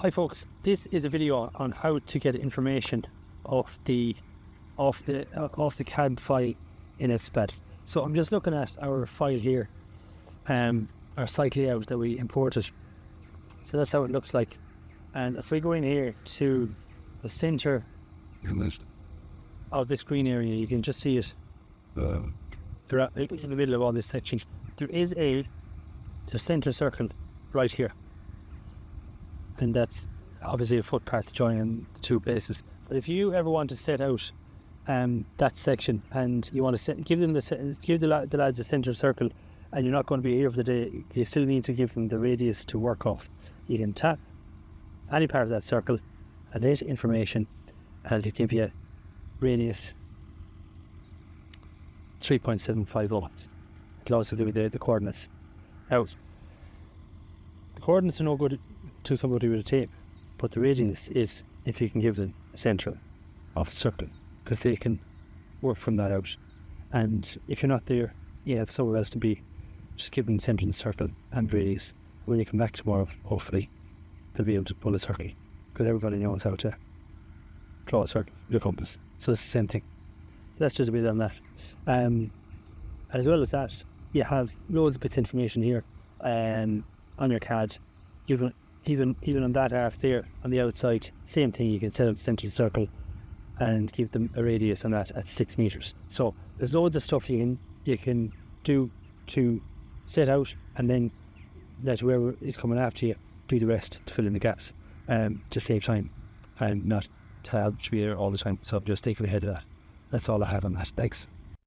Hi folks, this is a video on how to get information off the CAD file in XSPAD. So I'm just looking at our file here, our site layout that we imported. So that's how it looks like. And if we go in here to the center of this green area, you can just see it. Throughout, in the middle of all this section, there is the center circle right here. And that's obviously a footpath joining the two places. But if you ever want to set out that section and you want to give the lads a centre circle, and you're not going to be here for the day, you still need to give them the radius to work off. You can tap any part of that circle and hit information, and it'll give you radius 3.750. It'll also give you the coordinates. Now, the coordinates are no good to somebody with a tape, but the radius is if you can give them a centre of the circle, because they can work from that out. And if you're not there, you have somewhere else to be, just give them the centre of the circle and radius. When you come back tomorrow, hopefully they'll be able to pull a circle, because everybody knows how to draw a circle with a compass. So it's the same thing. So that's just a bit on that. And as well as that, you have loads of bits of information here on your CAD. Even on that half there on the outside, same thing. You can set up the central circle and give them a radius on that at 6 meters. So there's loads of stuff you can do to set out, and then let whoever is coming after you do the rest to fill in the gaps, to save time and not to have to be there all the time. So just stay ahead of that. That's all I have on that. Thanks.